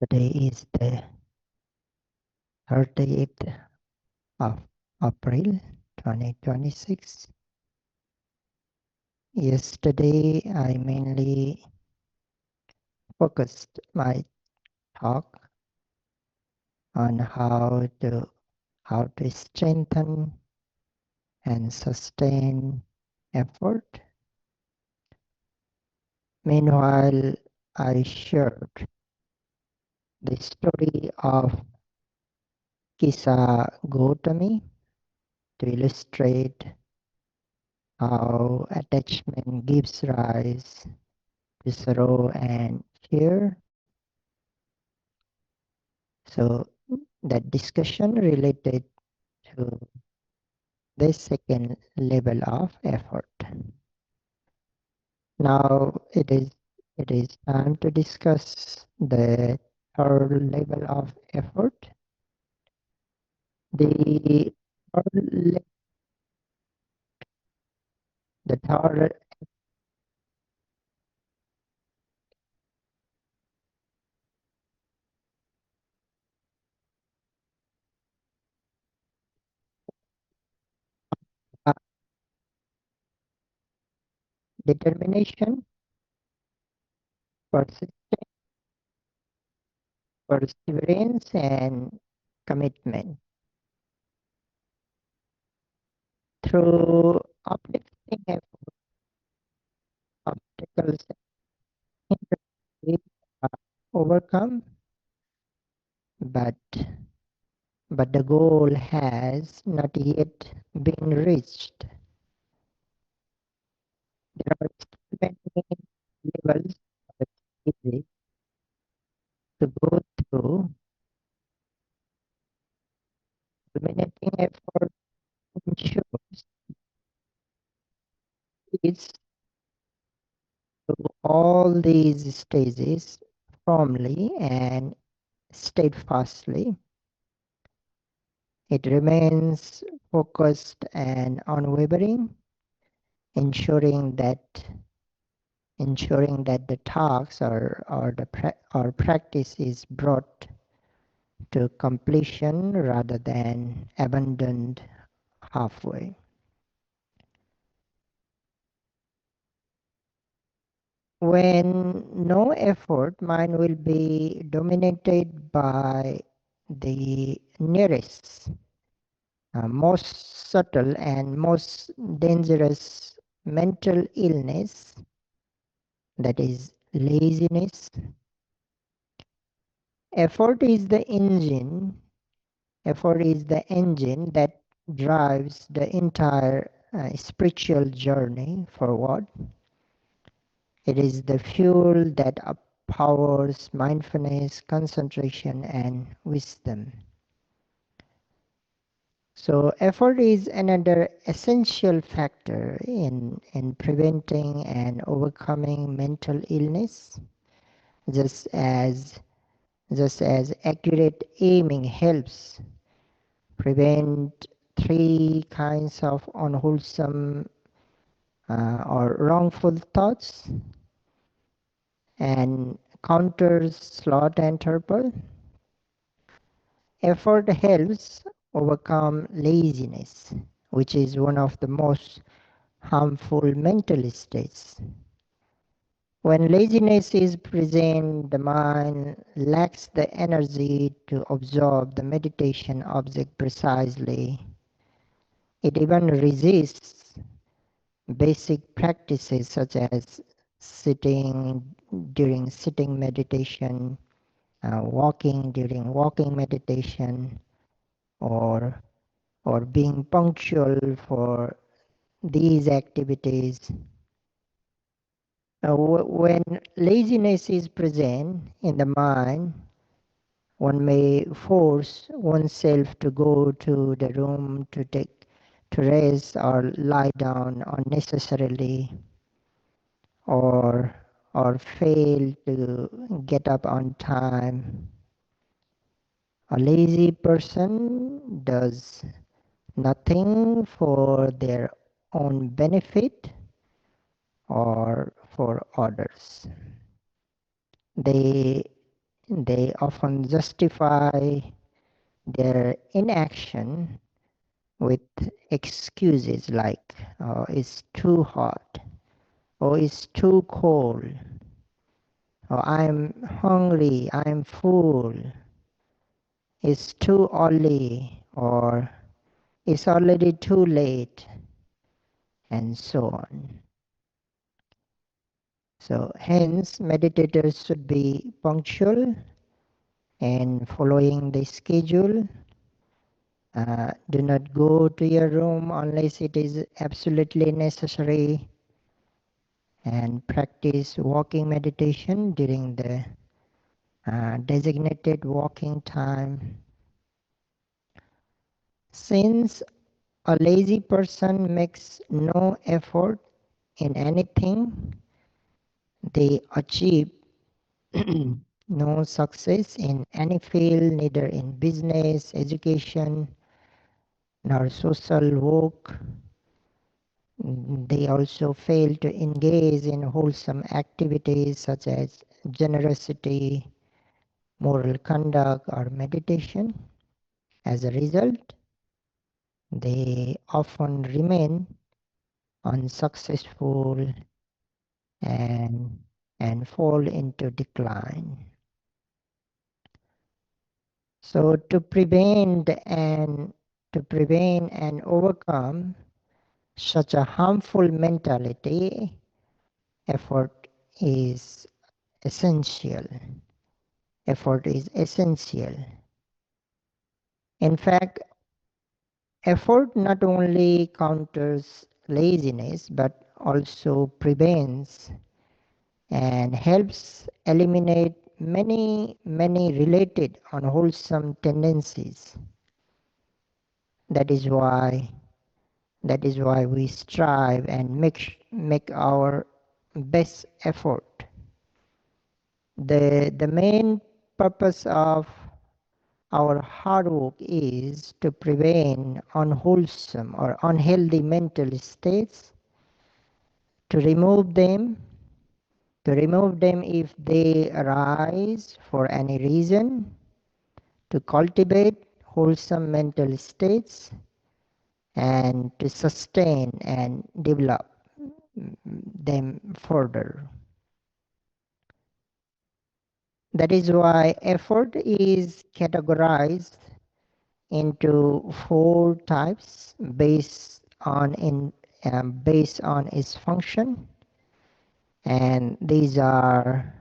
Today is the 30th of April 2026. Yesterday, I mainly focused my talk on how to strengthen and sustain effort. Meanwhile, I shared the story of Kisa Gautami to illustrate how attachment gives rise to sorrow and fear. So that discussion related to the second level of effort. Now it is time to discuss the third level of effort. The the third uh, determination, perseverance, and commitment. Through uplifting obstacles are overcome, but the goal has not yet been reached. There are still many levels of activity to go through. Culminating effort ensures is to all these stages firmly and steadfastly. It remains focused and unwavering, ensuring that the tasks or practice is brought to completion rather than abandoned halfway. When no effort, mind will be dominated by the nearest, most subtle and most dangerous mental illness, that is laziness. Effort is the engine. Effort is the engine that drives the entire spiritual journey forward. It is the fuel that powers mindfulness, concentration, and wisdom. So effort is another essential factor in preventing and overcoming mental illness, just as accurate aiming helps prevent three kinds of unwholesome or wrongful thoughts and counters sloth and torpor. Effort helps overcome laziness, which is one of the most harmful mental states. When laziness is present, the mind lacks the energy to absorb the meditation object precisely. It even resists basic practices such as sitting during sitting meditation, walking during walking meditation, or being punctual for these activities. When laziness is present in the mind, one may force oneself to go to the room to rest or lie down unnecessarily, or fail to get up on time. A lazy person does nothing for their own benefit or for others. They they often justify their inaction with excuses like, oh, it's too hot, or it's too cold, or I'm hungry, I'm full, it's too early, or it's already too late, and so on. So hence meditators should be punctual and following the schedule. Do not go to your room unless it is absolutely necessary, and practice walking meditation during the designated walking time. Since a lazy person makes no effort in anything, they achieve no success in any field, neither in business, education, nor social work. They also fail to engage in wholesome activities such as generosity, moral conduct, or meditation. As a result, they often remain unsuccessful and, and fall into decline. So to prevent and overcome such a harmful mentality, effort is essential. Effort is essential. In fact, effort not only counters laziness but also prevents and helps eliminate many related unwholesome tendencies. That is why we strive and make our best effort. The main purpose of our hard work is to prevent unwholesome or unhealthy mental states, to remove them, if they arise for any reason, to cultivate wholesome mental states, and to sustain and develop them further. That is why effort is categorized into four types based on its function, and these are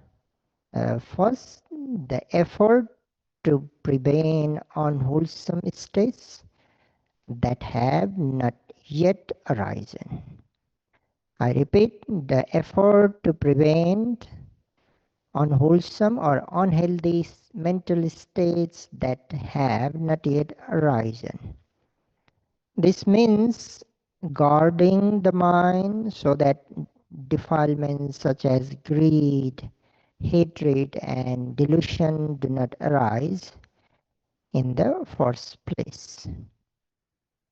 first, the effort to prevent unwholesome states that have not yet arisen. I repeat, the effort to prevent unwholesome or unhealthy mental states that have not yet arisen. This means guarding the mind so that defilements such as greed, hatred, and delusion do not arise in the first place.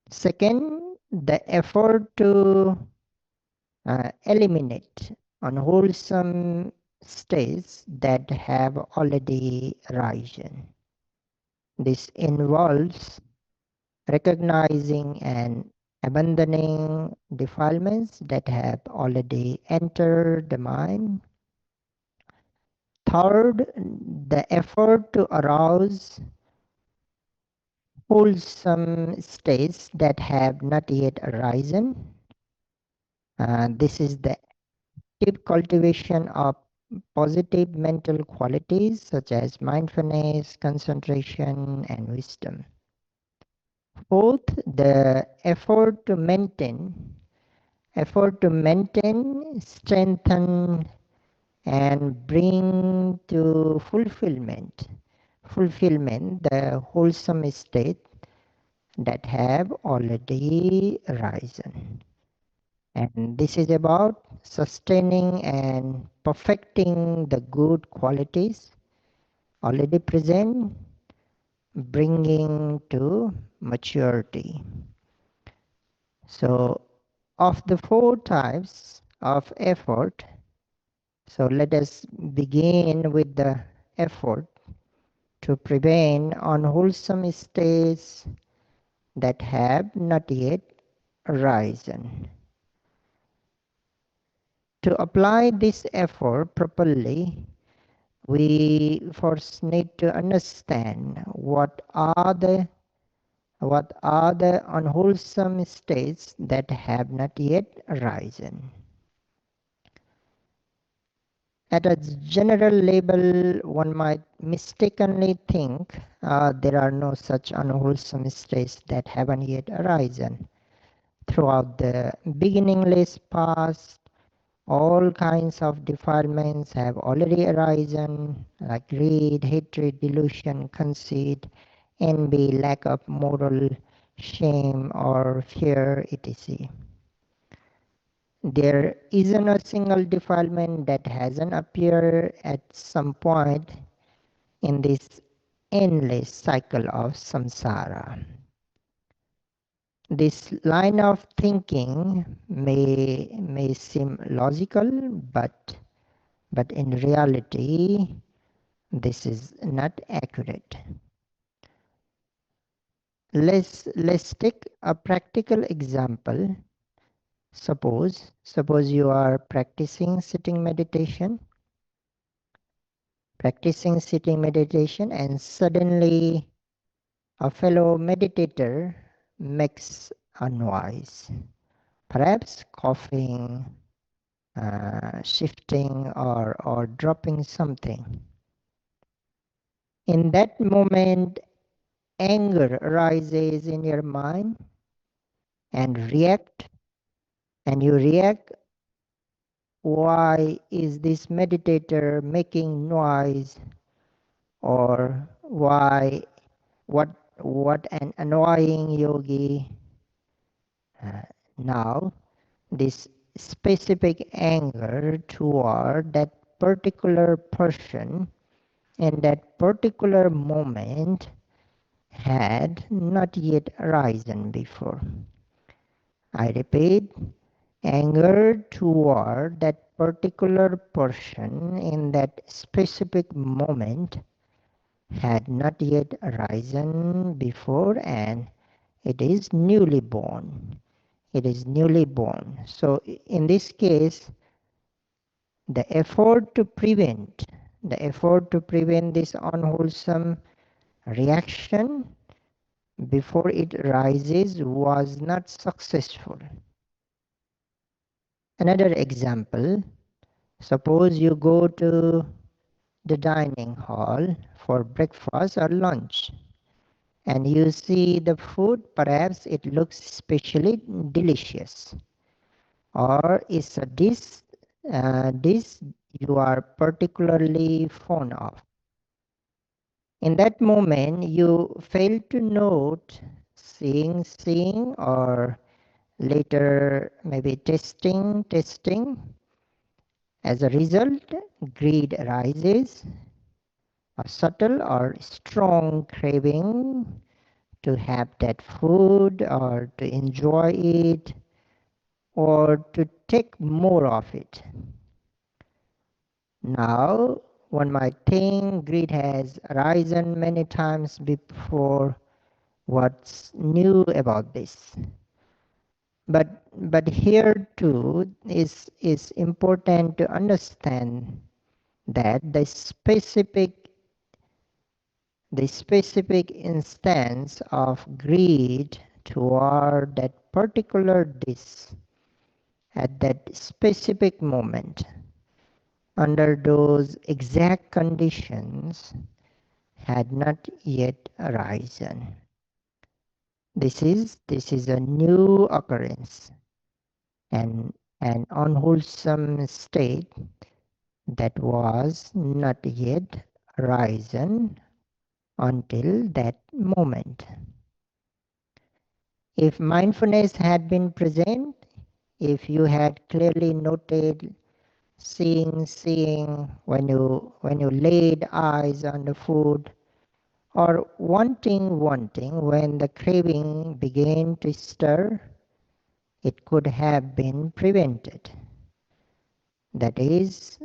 Second, the effort to eliminate unwholesome states that have already arisen. This involves recognizing and abandoning defilements that have already entered the mind. Third, the effort to arouse wholesome states that have not yet arisen. This is the active cultivation of positive mental qualities such as mindfulness, concentration, and wisdom. Fourth, the effort to maintain, strengthen, and bring to fulfillment the wholesome state that have already arisen. And this is about sustaining and perfecting the good qualities already present, bringing to maturity. So, of the four types of effort, so let us begin with the effort to prevent unwholesome states that have not yet arisen. To apply this effort properly, we first need to understand what are the unwholesome states that have not yet arisen. At a general level, one might mistakenly think there are no such unwholesome states that haven't yet arisen. Throughout the beginningless past, all kinds of defilements have already arisen, like greed, hatred, delusion, conceit, envy, lack of moral shame or fear, etc. There isn't a single defilement that hasn't appeared at some point in this endless cycle of samsara. This line of thinking may seem logical, but in reality, this is not accurate. Let's take a practical example. Suppose you are practicing sitting meditation, and suddenly a fellow meditator makes a noise, perhaps coughing, shifting, or dropping something. In that moment, anger arises in your mind and you react. Why is this meditator making noise? Or what what an annoying yogi. Uh, Now this specific anger toward that particular person in that particular moment had not yet arisen before. I repeat, anger toward that particular person in that specific moment had not yet arisen before, and it is newly born. It is newly born. So in this case, the effort to prevent this unwholesome reaction before it rises was not successful. Another example, suppose you go to the dining hall for breakfast or lunch, and you see the food, perhaps it looks especially delicious, or is a dish you are particularly fond of. In that moment, you fail to note seeing, or later maybe testing. As a result, greed arises, a subtle or strong craving to have that food or to enjoy it or to take more of it. Now, one might think greed has arisen many times before. What's new about this? But here too is important to understand that the specific instance of greed toward that particular dish at that specific moment under those exact conditions had not yet arisen. This is a new occurrence, and an unwholesome state that was not yet arisen until that moment. If mindfulness had been present, if you had clearly noted seeing when you laid eyes on the food, or wanting when the craving began to stir, it could have been prevented. That is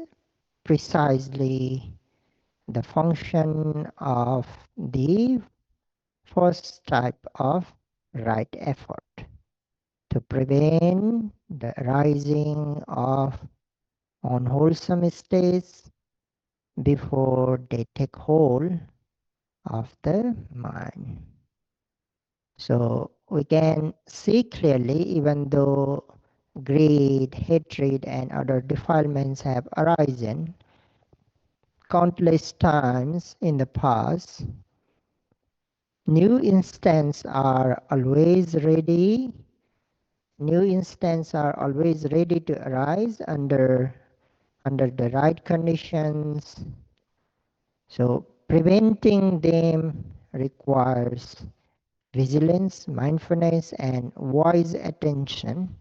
precisely the function of the first type of right effort, to prevent the arising of unwholesome states before they take hold of the mind. So we can see clearly, even though greed, hatred, and other defilements have arisen countless times in the past, new instances are always ready. New instances are always ready to arise under the right conditions. So preventing them requires vigilance, mindfulness, and wise attention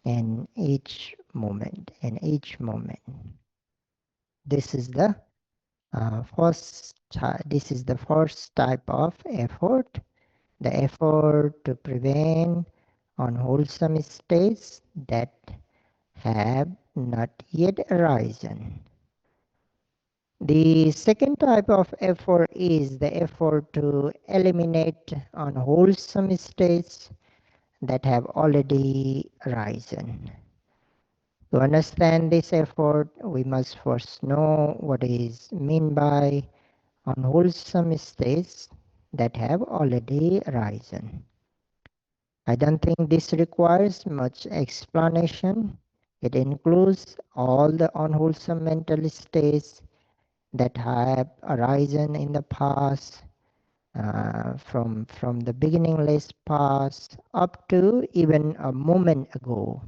in each moment. In each moment, this is the this is the first type of effort, the effort to prevent unwholesome states that have not yet arisen. The second type of effort is the effort to eliminate unwholesome states that have already arisen. To understand this effort, we must first know what is meant by unwholesome states that have already arisen. I don't think this requires much explanation. It includes all the unwholesome mental states that have arisen in the past, from the beginningless past up to even a moment ago,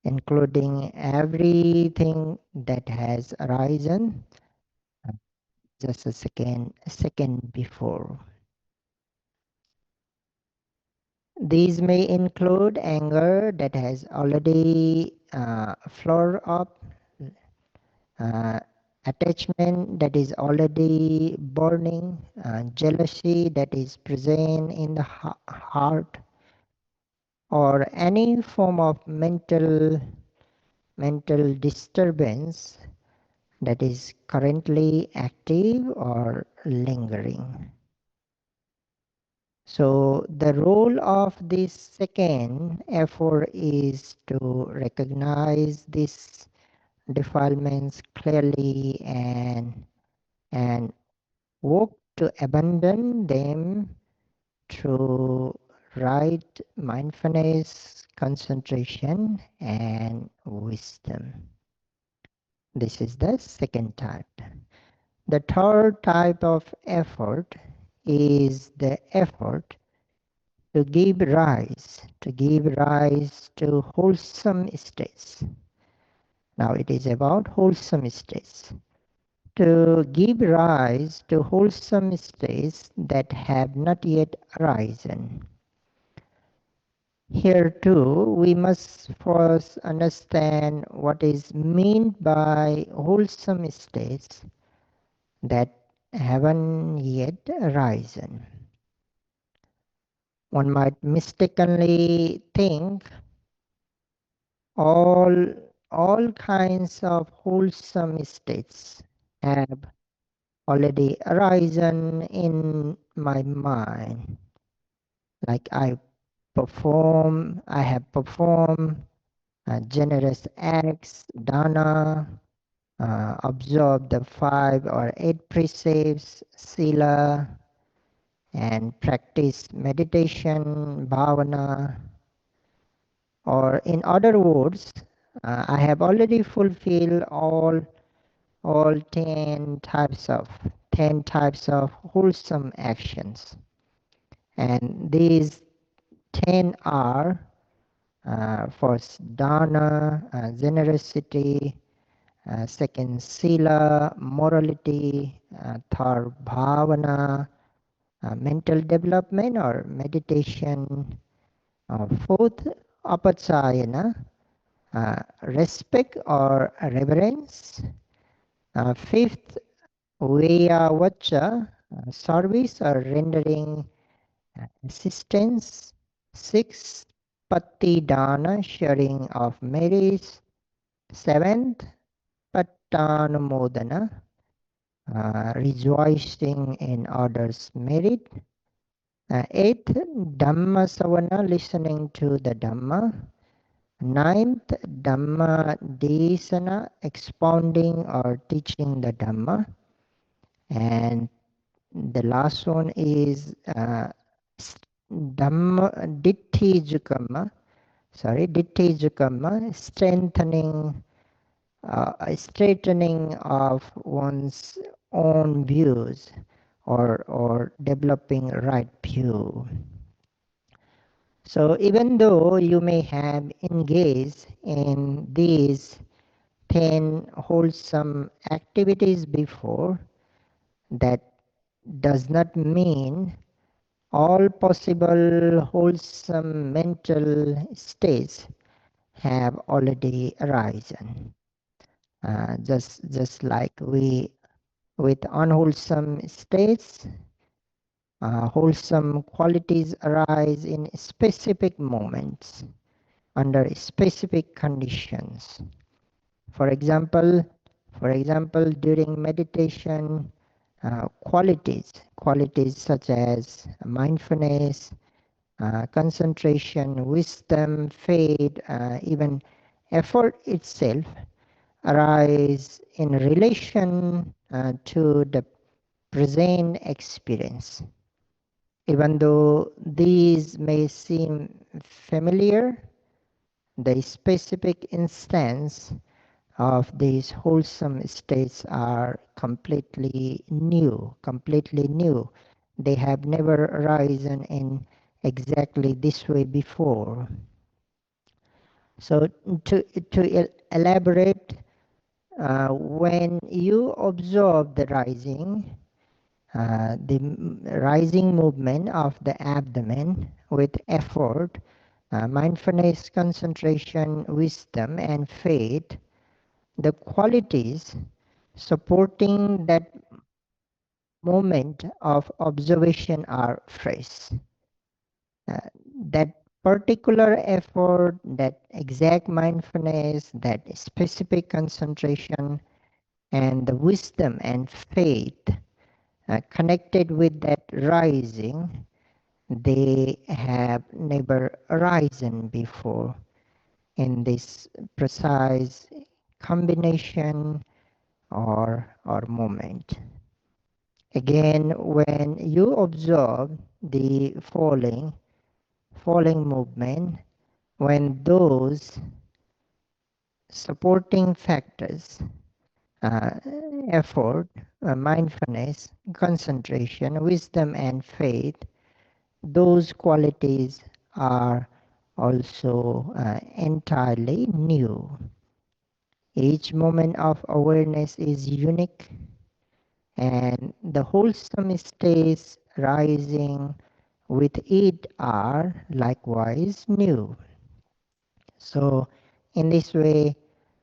including everything that has arisen just a second before. These may include anger that has already flared up, uh, attachment that is already burning, jealousy that is present in the heart, or any form of mental disturbance that is currently active or lingering. So the role of this second effort is to recognize these defilements clearly and work to abandon them through right mindfulness, concentration, and wisdom. This is the second type. The third type of effort is the effort to give rise to wholesome states. Now it is about wholesome states. To give rise to wholesome states that have not yet arisen. Here too, we must first understand what is meant by wholesome states that haven't yet arisen. One might mistakenly think all all kinds of wholesome states have already arisen in my mind. Like I have performed generous acts, dana, observed the 5 or 8 precepts, sila, and practice meditation, bhavana, or in other words, I have already fulfilled all 10 types of wholesome actions, and these 10 are first dana, generosity, second sila, morality, third bhavana, mental development or meditation, fourth apachayana, respect or reverence, fifth Vaya Vacha, service or rendering assistance. Sixth, Patti Dana, sharing of merits. Seventh, Pattanumodana, rejoicing in others' merit. Eighth, Dhamma Savana, listening to the Dhamma. Ninth, Dhamma Desana, expounding or teaching the Dhamma. And the last one is Dhamma Ditthijukamma, straightening of one's own views or developing right view. So even though you may have engaged in these 10 wholesome activities before, that does not mean all possible wholesome mental states have already arisen. Just like we, with unwholesome states, wholesome qualities arise in specific moments under specific conditions. For example, during meditation, qualities such as mindfulness, concentration, wisdom, faith, even effort itself arise in relation to the present experience. Even though these may seem familiar, the specific instance of these wholesome states are completely new. They have never arisen in exactly this way before. So to elaborate, when you observe the rising movement of the abdomen with effort, mindfulness, concentration, wisdom, and faith, the qualities supporting that moment of observation are fresh. Uh, that particular effort, that exact mindfulness, that specific concentration, and the wisdom and faith connected with that rising, they have never arisen before in this precise combination or moment. Again, when you observe the falling movement, when those supporting factors, uh, effort, mindfulness, concentration, wisdom, and faith, those qualities are also entirely new. Each moment of awareness is unique, and the wholesome states rising with it are likewise new. So, in this way,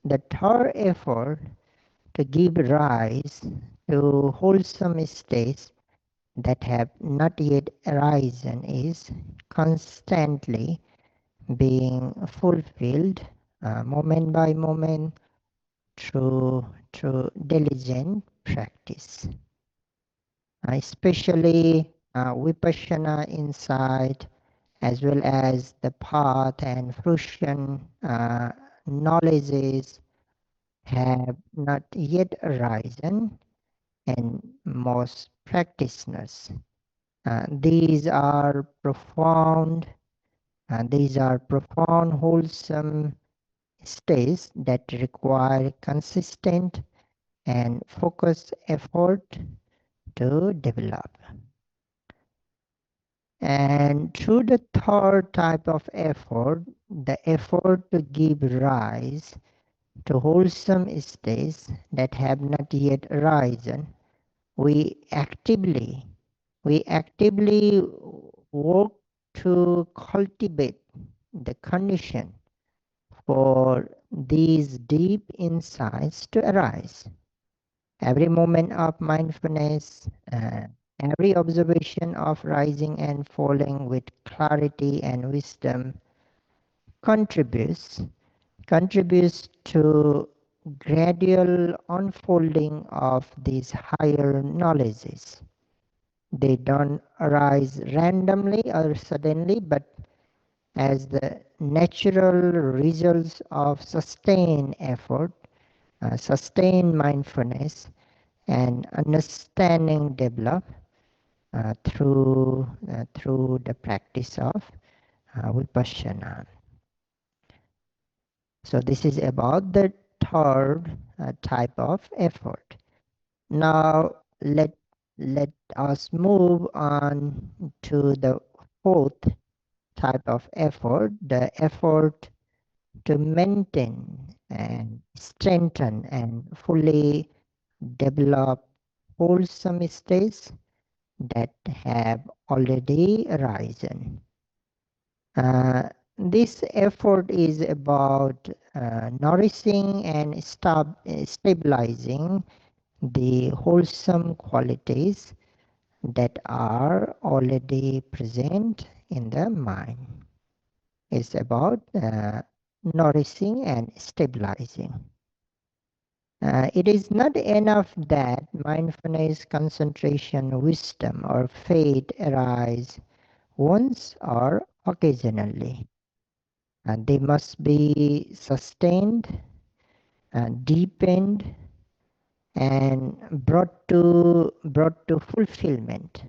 the third effort to give rise to wholesome states that have not yet arisen is constantly being fulfilled moment by moment through diligent practice. Especially Vipassana insight, as well as the path and fruition knowledges have not yet arisen in most practitioners. These are profound, wholesome states that require consistent and focused effort to develop. And through the third type of effort, the effort to give rise to wholesome states that have not yet arisen, we actively work to cultivate the condition for these deep insights to arise. Every moment of mindfulness, every observation of rising and falling with clarity and wisdom contributes to gradual unfolding of these higher knowledges. They don't arise randomly or suddenly, but as the natural results of sustained effort, sustained mindfulness, and understanding develop through the practice of vipassana. So this is about the third type of effort. Now let us move on to the fourth type of effort, the effort to maintain and strengthen and fully develop wholesome states that have already arisen. This effort is about nourishing and stabilizing the wholesome qualities that are already present in the mind. It's about nourishing and stabilizing. It is not enough that mindfulness, concentration, wisdom, or faith arise once or occasionally. And they must be sustained, deepened, and brought to fulfillment.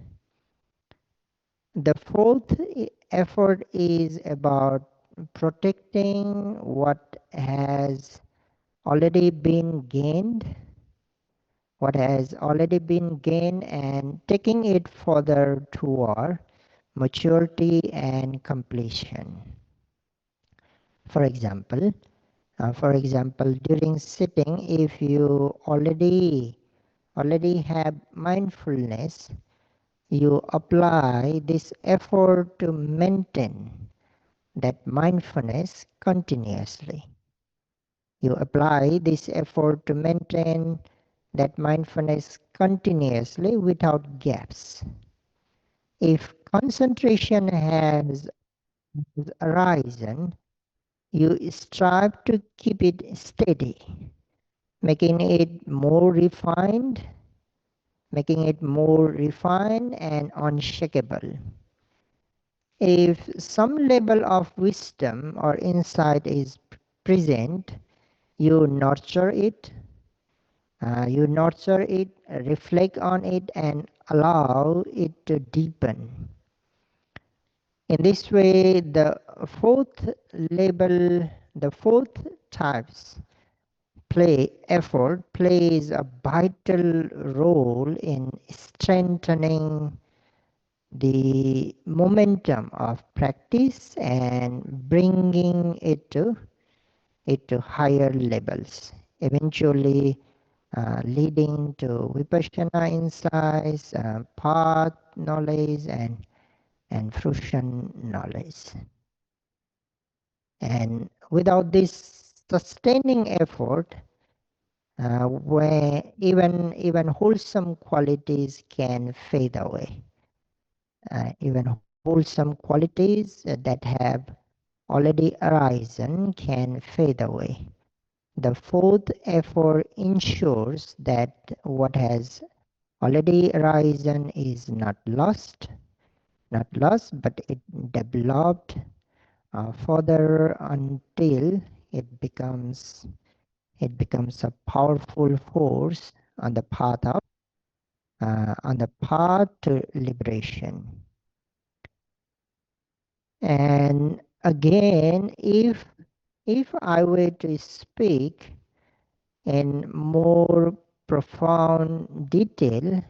The fourth effort is about protecting what has already been gained, and taking it further toward maturity and completion. For example, during sitting, if you already have mindfulness, you apply this effort to maintain that mindfulness continuously. You apply this effort to maintain that mindfulness continuously without gaps. If concentration has arisen, you strive to keep it steady, making it more refined, and unshakable. If some level of wisdom or insight is present, you nurture it, reflect on it, and allow it to deepen. In this way, the fourth types effort plays a vital role in strengthening the momentum of practice and bringing it to higher levels, eventually leading to vipassana insights, path knowledge, and fruition knowledge. And without this sustaining effort, where even wholesome qualities can fade away. Even wholesome qualities that have already arisen can fade away. The fourth effort ensures that what has already arisen is but it developed further until it becomes a powerful force on the path to liberation. And again, if I were to speak in more profound detail,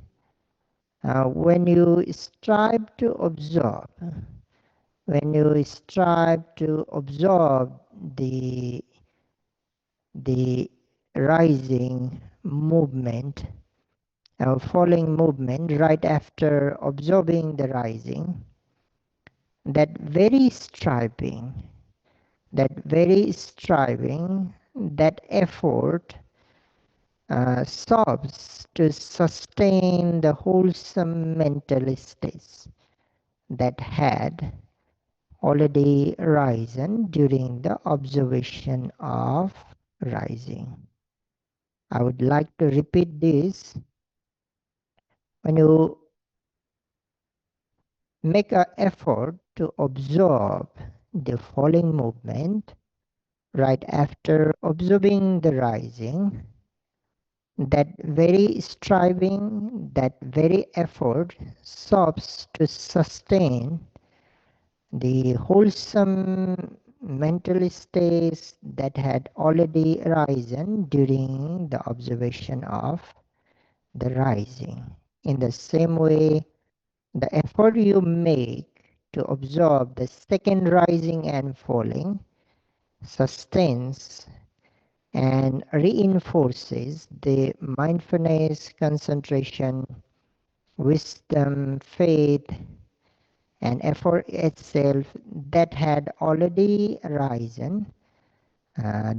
when you strive to observe, the the rising movement, falling movement right after observing the rising, that very striving, that effort serves to sustain the wholesome mental states that had already arisen during the observation of rising. I would like to repeat this. When you make an effort to absorb the falling movement right after observing the rising, that very striving, that very effort serves to sustain the wholesome mental states that had already arisen during the observation of the rising. In the same way, the effort you make to observe the second rising and falling sustains and reinforces the mindfulness, concentration, wisdom, faith, and effort itself that had already arisen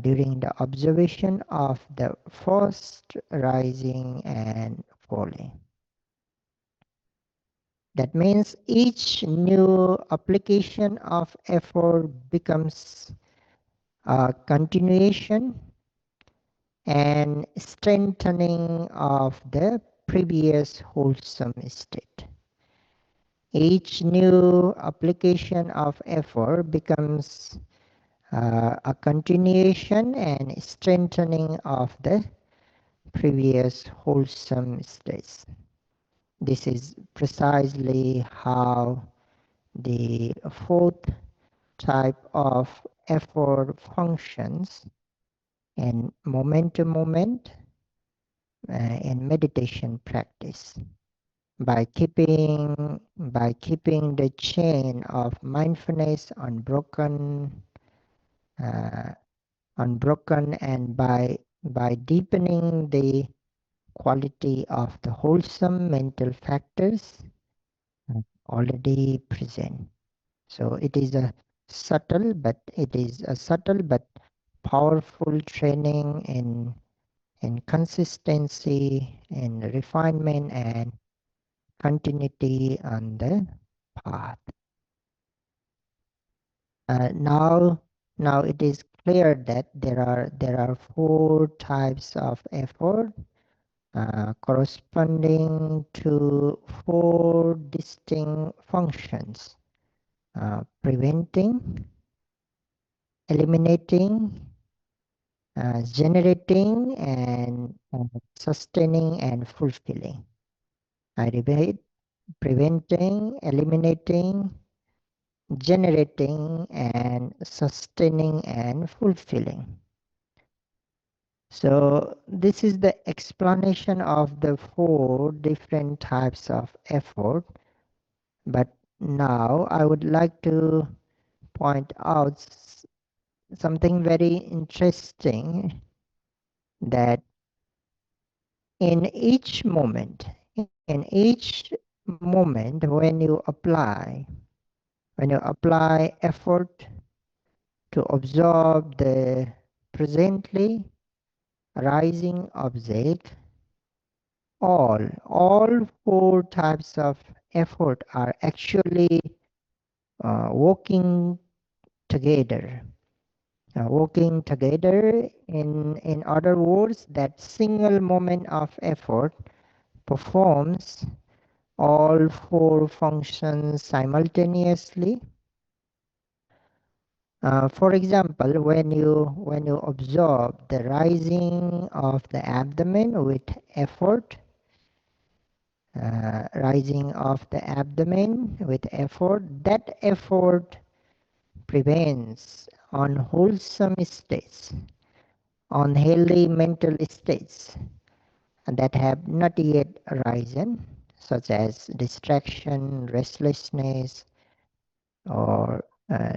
during the observation of the first rising and falling. That means each new application of effort becomes a continuation and strengthening of the previous wholesome state. Each new application of effort becomes a continuation and strengthening of the previous wholesome states. This is precisely how the fourth type of effort functions in moment to moment in meditation practice. By keeping the chain of mindfulness uh, unbroken, and by deepening the quality of the wholesome mental factors already present. So it is a subtle but powerful training in consistency, in refinement and continuity on the path. Now, it is clear that there are four types of effort corresponding to four distinct functions: preventing, eliminating, generating, and sustaining and fulfilling. I repeat: preventing, eliminating, generating, and sustaining and fulfilling. So this is the explanation of the four different types of effort. But now I would like to point out something very interesting, that in each moment, when you apply effort to observe the presently rising object, all four types of effort are actually working together. Working together, in other words, that single moment of effort performs all four functions simultaneously. For example, when you observe the rising of the abdomen with effort, that effort prevents unwholesome states, unhealthy mental states that have not yet arisen, such as distraction, restlessness, or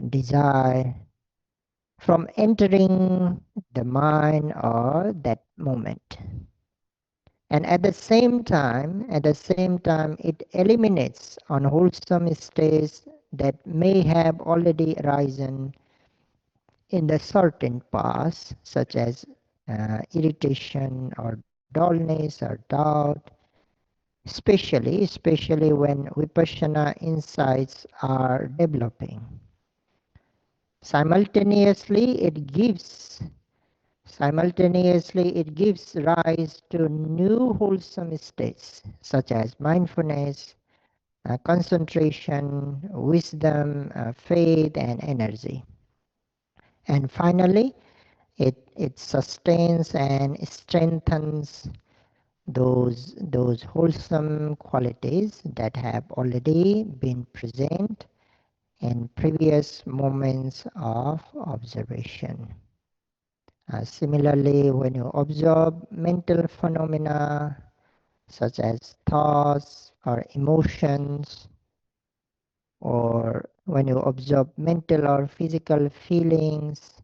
desire, from entering the mind or that moment. And at the same time, it eliminates unwholesome states that may have already arisen in the certain past, such as irritation or dullness or doubt, especially when vipassana insights are developing. Simultaneously, it gives Simultaneously, it gives rise to new wholesome states such as mindfulness, concentration, wisdom, faith, and energy. And finally, it sustains and strengthens those wholesome qualities that have already been present in previous moments of observation. Similarly, when you observe mental phenomena such as thoughts or emotions, or when you observe mental or physical feelings,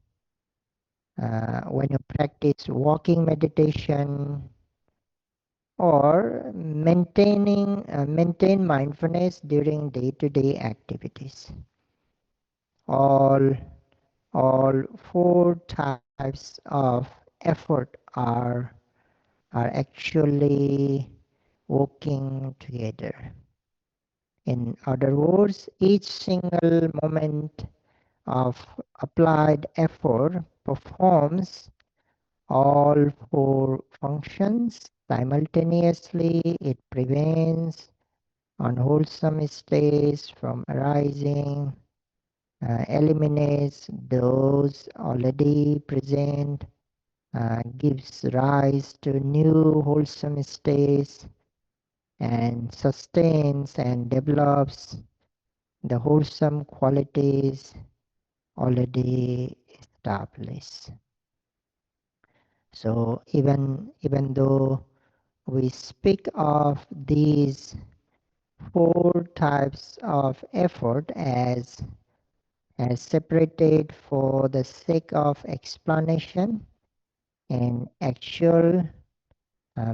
when you practice walking meditation, or maintain mindfulness during day-to-day activities. All all four types of effort are actually working together. In other words, each single moment of applied effort performs all four functions simultaneously. It prevents unwholesome states from arising, eliminates those already present, gives rise to new wholesome states, and sustains and develops the wholesome qualities already established. So even though we speak of these four types of effort as separated for the sake of explanation, in actual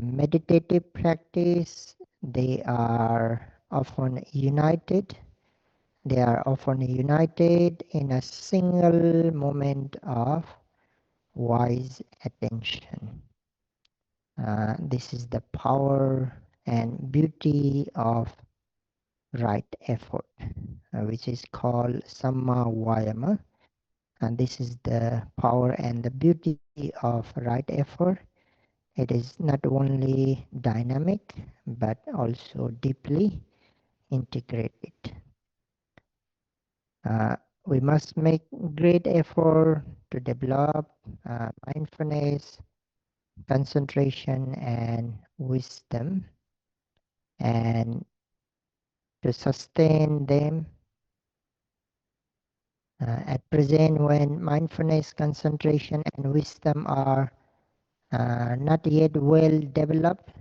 meditative practice, they are often united. They are often united in a single moment of wise attention. This is the power and beauty of right effort, which is called Samma Vayama. And this is the power and the beauty of right effort. It is not only dynamic but also deeply integrated. Uh, we must make great effort to develop mindfulness, concentration, and wisdom, and to sustain them. At present, when mindfulness, concentration, and wisdom are not yet well developed,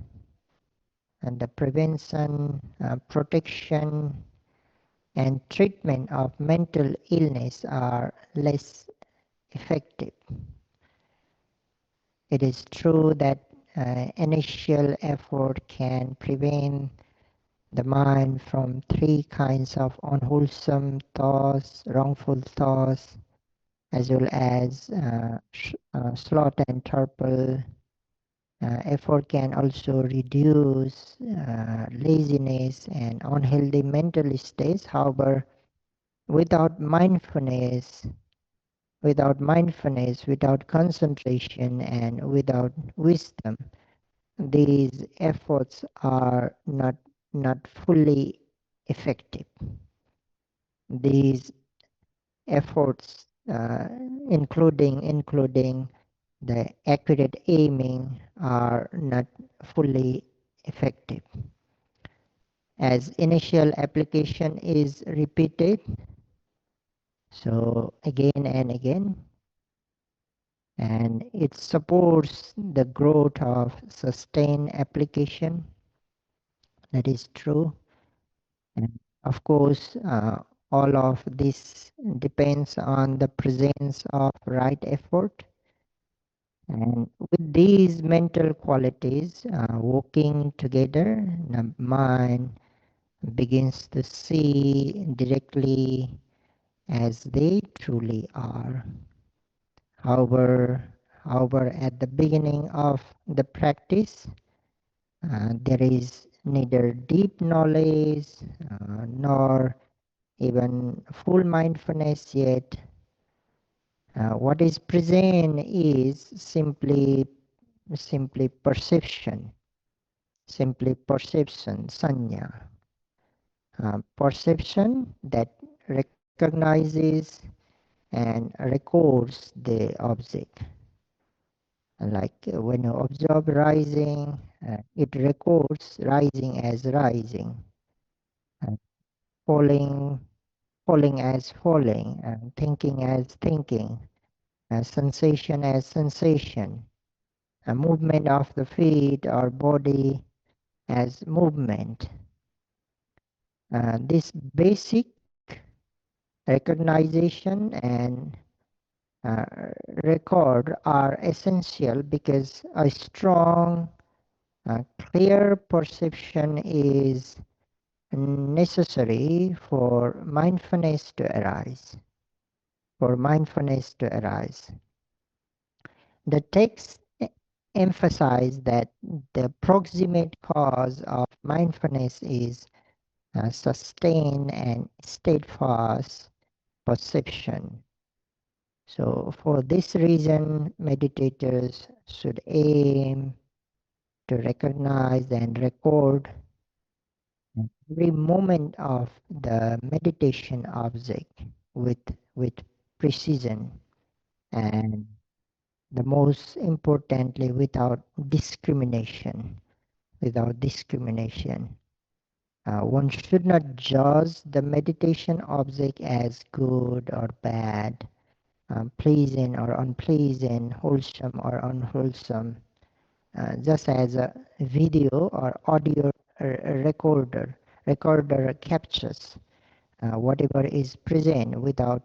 and the prevention, protection, and treatment of mental illness are less effective. It is true that initial effort can prevent the mind from three kinds of unwholesome thoughts, wrongful thoughts, as well as sloth and torpor. Effort can also reduce laziness and unhealthy mental states. However, without mindfulness, without concentration, and without wisdom, these efforts are not fully effective. These efforts, including the accurate aiming, are not fully effective. As initial application is repeated, so again and again, and it supports the growth of sustained application. That is true. And of course, all of this depends on the presence of right effort. And with these mental qualities working together, the mind begins to see directly as they truly are. However, at the beginning of the practice, there is neither deep knowledge nor even full mindfulness yet. What is present is simply perception, sanya. Perception that recognizes and records the object. Like when you observe rising, it records rising as rising, uh, falling, falling as falling, thinking as thinking, sensation as sensation, a movement of the feet or body as movement. This basic recognition and uh, record are essential because a strong, clear perception is necessary for mindfulness to arise. For mindfulness to arise. The text emphasize that the proximate cause of mindfulness is sustained and steadfast perception. So for this reason, meditators should aim to recognize and record every moment of the meditation object with, with precision, and the most importantly without discrimination. Without discrimination. One should not judge the meditation object as good or bad, pleasing or unpleasing, wholesome or unwholesome, just as a video or audio recorder captures whatever is present without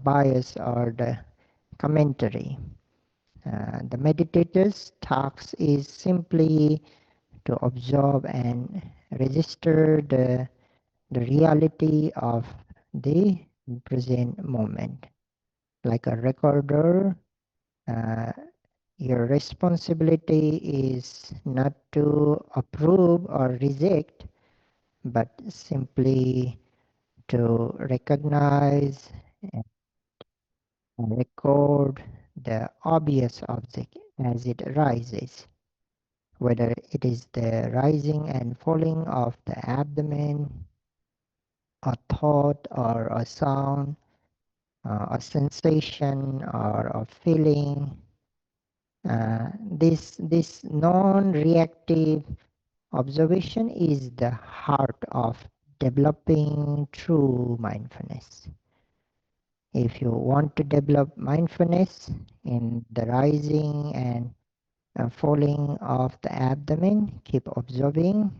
bias or the commentary. The meditator's task is simply to observe and register the reality of the present moment. Like a recorder, uh, your responsibility is not to approve or reject, but simply to recognize and record the obvious object as it arises, whether it is the rising and falling of the abdomen, a thought or a sound, a sensation or a feeling. This non-reactive observation is the heart of developing true mindfulness. If you want to develop mindfulness in the rising and falling of the abdomen, keep observing,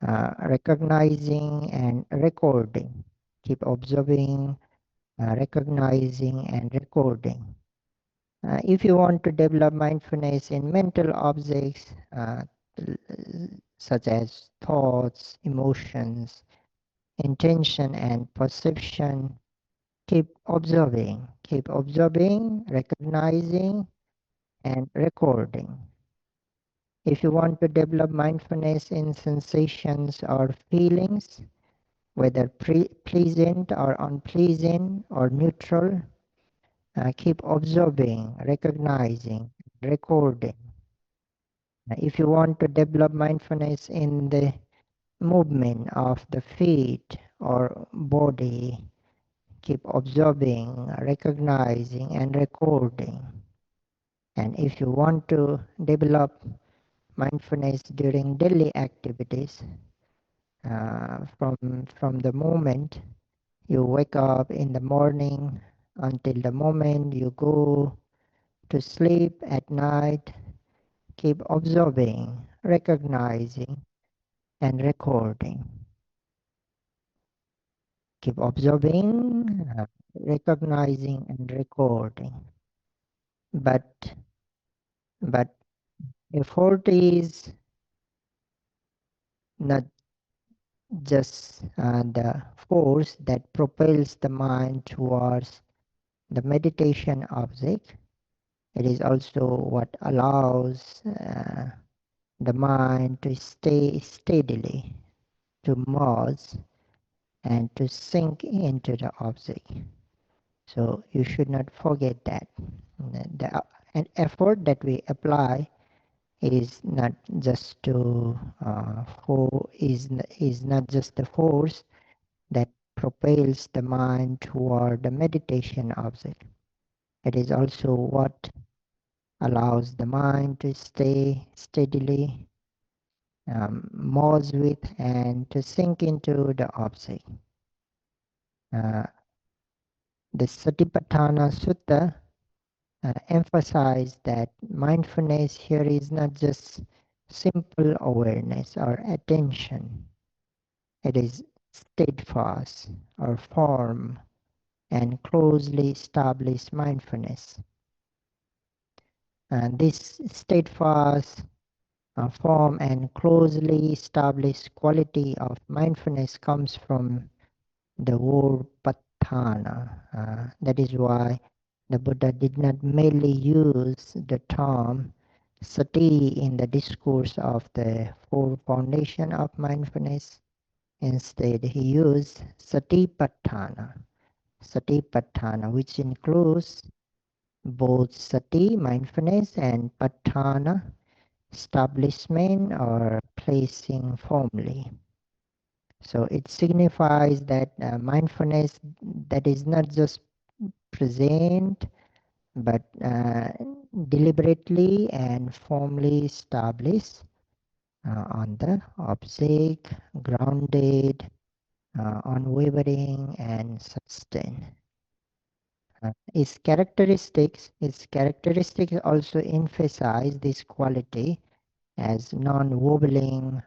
recognizing and recording. Keep observing, recognizing and recording. If you want to develop mindfulness in mental objects such as thoughts, emotions, intention and perception, keep observing, recognizing and recording. If you want to develop mindfulness in sensations or feelings, whether pleasant or unpleasant or neutral, keep observing, recognizing, recording. If you want to develop mindfulness in the movement of the feet or body, keep observing, recognizing, and recording. And if you want to develop mindfulness during daily activities, from the moment you wake up in the morning until the moment you go to sleep at night, keep observing, recognizing, and recording. Keep observing, recognizing, and recording. But but effort is not just the force that propels the mind towards the meditation object. It is also what allows the mind to stay steadily, to merge, and to sink into the object. So you should not forget that. An effort that we apply is not just to is not just the force that propels the mind toward the meditation object. It is also what allows the mind to stay steadily merge with and to sink into the object. Uh, the Satipatthana Sutta emphasize that mindfulness here is not just simple awareness or attention. It is steadfast or firm and closely established mindfulness. And this steadfast, firm and closely established quality of mindfulness comes from the word patthana. That is why the Buddha did not merely use the term sati in the discourse of the four foundation of mindfulness. Instead, he used satipatthana, which includes both sati, mindfulness, and patthana, establishment or placing firmly. So it signifies that mindfulness that is not just present but deliberately and firmly established on the object, grounded, unwavering, and sustained. Its characteristics also emphasize this quality as non-wobbling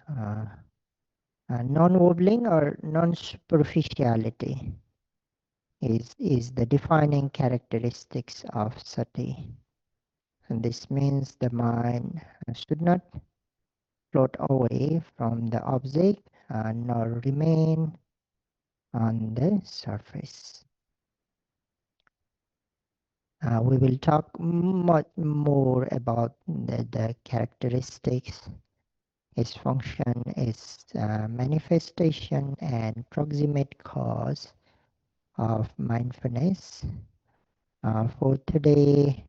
or non-superficiality is the defining characteristics of sati. And this means the mind should not float away from the object nor remain on the surface. We will talk much more about the characteristics, its function, its manifestation, and proximate cause of mindfulness. For today,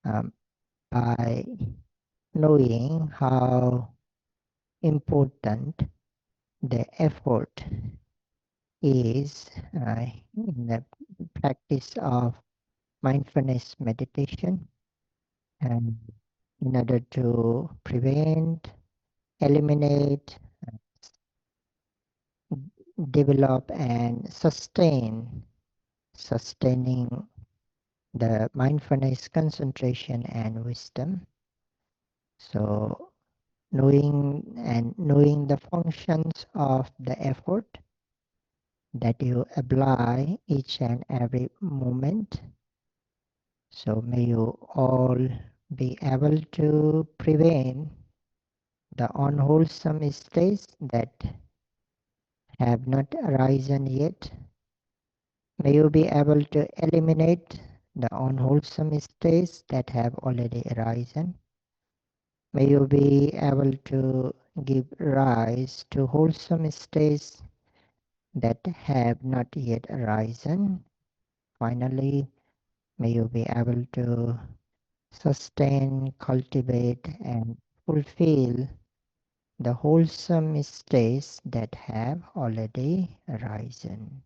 um, by knowing how important the effort is in the practice of mindfulness meditation, and in order to prevent, eliminate, develop, and sustaining the mindfulness concentration and wisdom. So knowing the functions of the effort that you apply each and every moment. So may you all be able to prevent the unwholesome states that have not arisen yet. May you be able to eliminate the unwholesome states that have already arisen. May you be able to give rise to wholesome states that have not yet arisen. Finally, may you be able to sustain, cultivate, and fulfill the wholesome states that have already arisen.